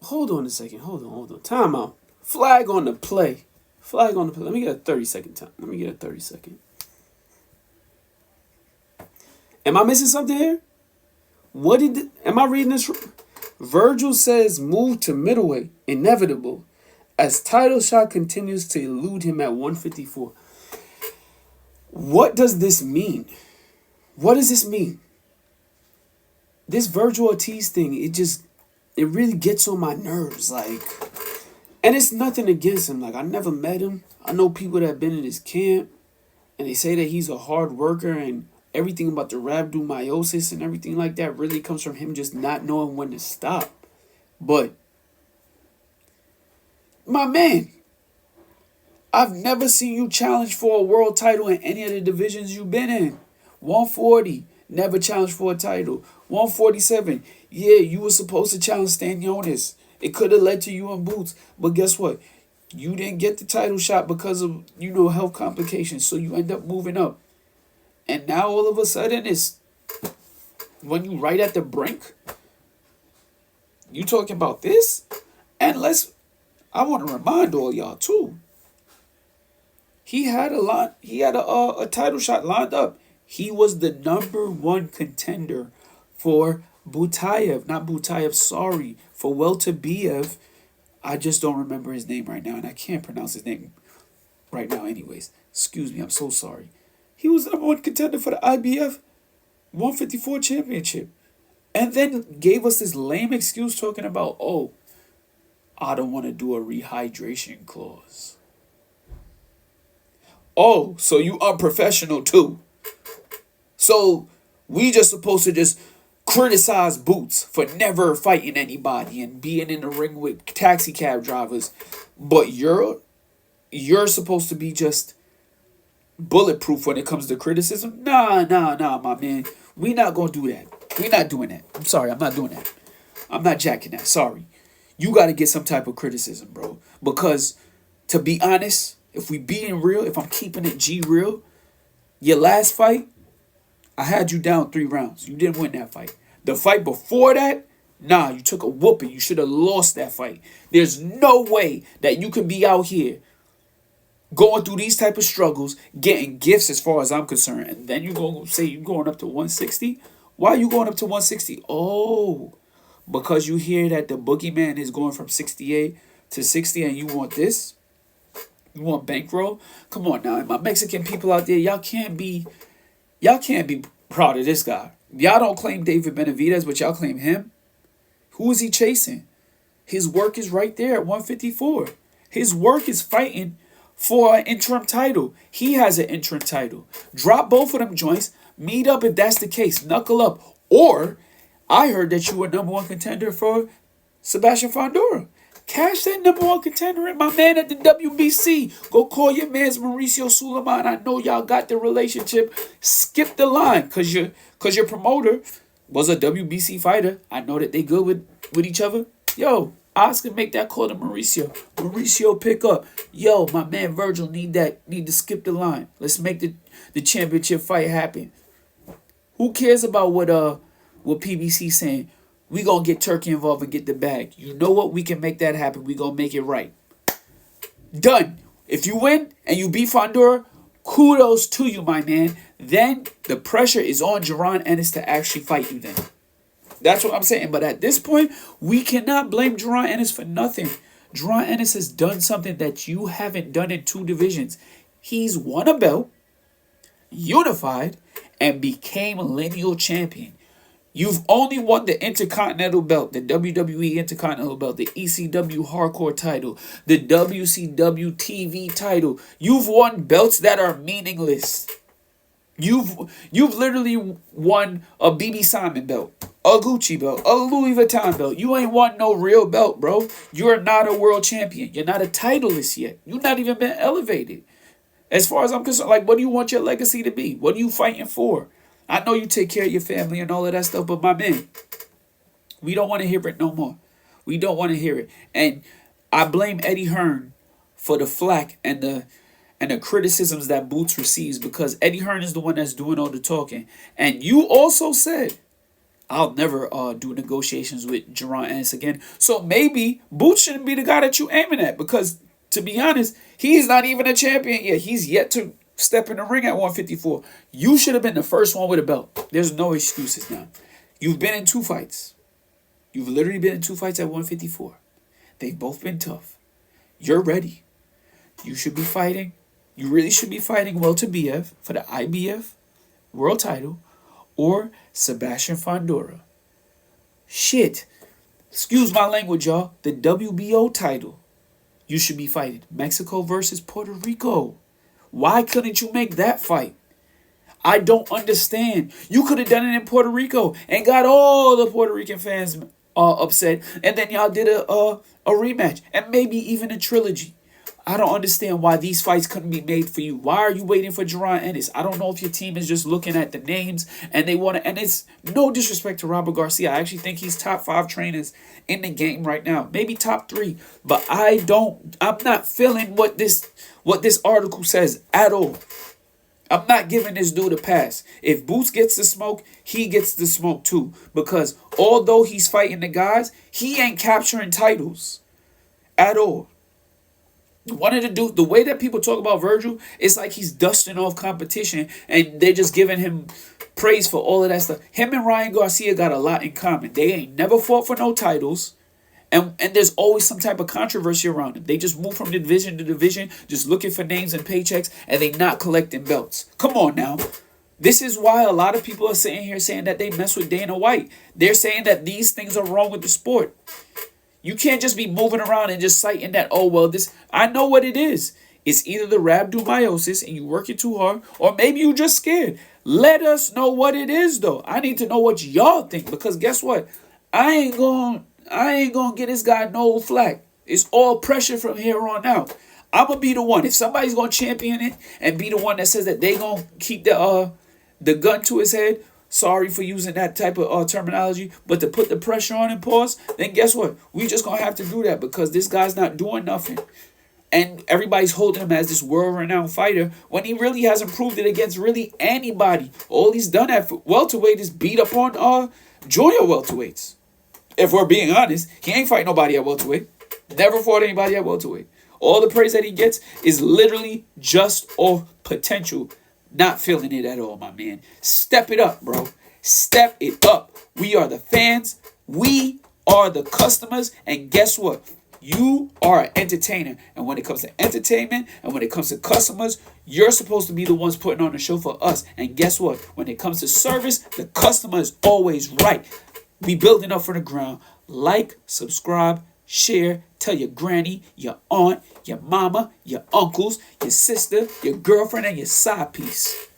Hold on a second. Hold on. Time out. Flag on the play. Flag on the play. Let me get a 30-second time. Let me get a 30-second. Am I missing something here? Am I reading this? Virgil says move to middleweight, inevitable, as title shot continues to elude him at 154. What does this mean? What does this mean? This Vergil Ortiz thing, it really gets on my nerves. Like, and it's nothing against him. Like, I never met him. I know people that have been in his camp, and they say that he's a hard worker, and everything about the rhabdomyosis and everything like that really comes from him just not knowing when to stop. But, my man, I've never seen you challenge for a world title in any of the divisions you've been in. 140, never challenged for a title. 147, yeah, you were supposed to challenge Stanionis. It could have led to you in boots. But guess what? You didn't get the title shot because of, health complications. So you end up moving up. And now all of a sudden it's when you right at the brink, you talking about this? And I want to remind all y'all too. He had a title shot lined up. He was the number one contender for Butayev, not Butayev, sorry, for Welterbiev. I just don't remember his name right now, and I can't pronounce his name right now anyways. Excuse me, I'm so sorry. He was the number one contender for the IBF 154 championship. And then gave us this lame excuse talking about, oh, I don't want to do a rehydration clause. Oh, so you unprofessional too. So we just supposed to just criticize Boots for never fighting anybody and being in the ring with taxi cab drivers. But you're supposed to be just bulletproof when it comes to criticism. Nah, my man. We not gonna do that. We not doing that. I'm sorry, I'm not doing that. I'm not jacking that. Sorry. You gotta get some type of criticism, bro. Because to be honest, if we being real, if I'm keeping it G real, your last fight, I had you down 3 rounds. You didn't win that fight. The fight before that, nah, you took a whooping. You should have lost that fight. There's no way that you can be out here going through these type of struggles, getting gifts as far as I'm concerned, and then you're going to say you're going up to 160? Why are you going up to 160? Oh, because you hear that the boogeyman is going from 68 to 60 and you want this? You want bankroll? Come on now, my Mexican people out there, y'all can't be proud of this guy. Y'all don't claim David Benavidez, but y'all claim him. Who is he chasing? His work is right there at 154. His work is fighting for an interim title. He has an interim title. Drop both of them joints. Meet up if that's the case. Knuckle up. Or, I heard that you were number one contender for Sebastian Fondora. Cash that number one contender in, my man at the WBC. Go call your man's Mauricio Suleiman. I know y'all got the relationship. Skip the line, cause your promoter was a WBC fighter. I know that they good with each other. Yo, Oscar, make that call to Mauricio. Mauricio, pick up. Yo, my man Virgil need to skip the line. Let's make the championship fight happen. Who cares about what PBC saying? We gonna get Turkey involved and get the bag. You know what? We can make that happen. We gonna make it right. Done. If you win and you beat Fondora, kudos to you, my man. Then the pressure is on Jaron Ennis to actually fight you then. That's what I'm saying. But at this point, we cannot blame Jaron Ennis for nothing. Jaron Ennis has done something that you haven't done in 2 divisions. He's won a belt, unified, and became a lineal champion. You've only won the Intercontinental belt, the WWE Intercontinental belt, the ECW Hardcore title, the WCW TV title. You've won belts that are meaningless. You've literally won a BB Simon belt, a Gucci belt, a Louis Vuitton belt. You ain't won no real belt, bro. You're not a world champion. You're not a titleist yet. You've not even been elevated. As far as I'm concerned, like, what do you want your legacy to be? What are you fighting for? I know you take care of your family and all of that stuff, but my man, we don't want to hear it no more. We don't want to hear it. And I blame Eddie Hearn for the flack and the criticisms that Boots receives, because Eddie Hearn is the one that's doing all the talking. And you also said I'll never do negotiations with Jerron Ennis again. So maybe Boots shouldn't be the guy that you aiming at, because to be honest, he's not even a champion yet. He's yet to step in the ring at 154. You should have been the first one with a belt. There's no excuses now. You've been in 2 fights. You've literally been in 2 fights at 154. They've both been tough. You're ready. You should be fighting. You really should be fighting Welter BF for the IBF world title, or Sebastian Fondora. Shit. Excuse my language, y'all. The WBO title. You should be fighting Mexico versus Puerto Rico. Why couldn't you make that fight? I don't understand. You could have done it in Puerto Rico and got all the Puerto Rican fans upset, and then y'all did a rematch and maybe even a trilogy. I don't understand why these fights couldn't be made for you. Why are you waiting for Jerron Ennis? I don't know if your team is just looking at the names and they want to. And it's no disrespect to Robert Garcia. I actually think he's top 5 trainers in the game right now, maybe top 3. But I'm not feeling what this article says at all. I'm not giving this dude a pass. If Boots gets the smoke, he gets the smoke too. Because although he's fighting the guys, he ain't capturing titles at all. The way that people talk about Virgil, it's like he's dusting off competition and they're just giving him praise for all of that stuff. Him and Ryan Garcia got a lot in common. They ain't never fought for no titles. And there's always some type of controversy around them. They just move from division to division, just looking for names and paychecks, and they not collecting belts. Come on now. This is why a lot of people are sitting here saying that they mess with Dana White. They're saying that these things are wrong with the sport. You can't just be moving around and just citing that, oh, well, this, I know what it is. It's either the rhabdomyosis and you working too hard, or maybe you just scared. Let us know what it is, though. I need to know what y'all think, because guess what? I ain't gonna get this guy no flack. It's all pressure from here on out. I'm gonna be the one. If somebody's gonna champion it and be the one that says that they gonna keep the gun to his head, sorry for using that type of terminology, but to put the pressure on and pause, then guess what? We just gonna have to do that, because this guy's not doing nothing. And everybody's holding him as this world-renowned fighter when he really hasn't proved it against really anybody. All he's done at welterweight is beat up on junior welterweights. If we're being honest, he ain't fight nobody at welterweight. Never fought anybody at welterweight. All the praise that he gets is literally just off potential. Not feeling it at all, my man. Step it up, bro. Step it up. We are the fans. We are the customers. And guess what? You are an entertainer. And when it comes to entertainment and when it comes to customers, you're supposed to be the ones putting on the show for us. And guess what? When it comes to service, the customer is always right. We building up from the ground. Like, subscribe, share, tell your granny, your aunt, your mama, your uncles, your sister, your girlfriend, and your side piece.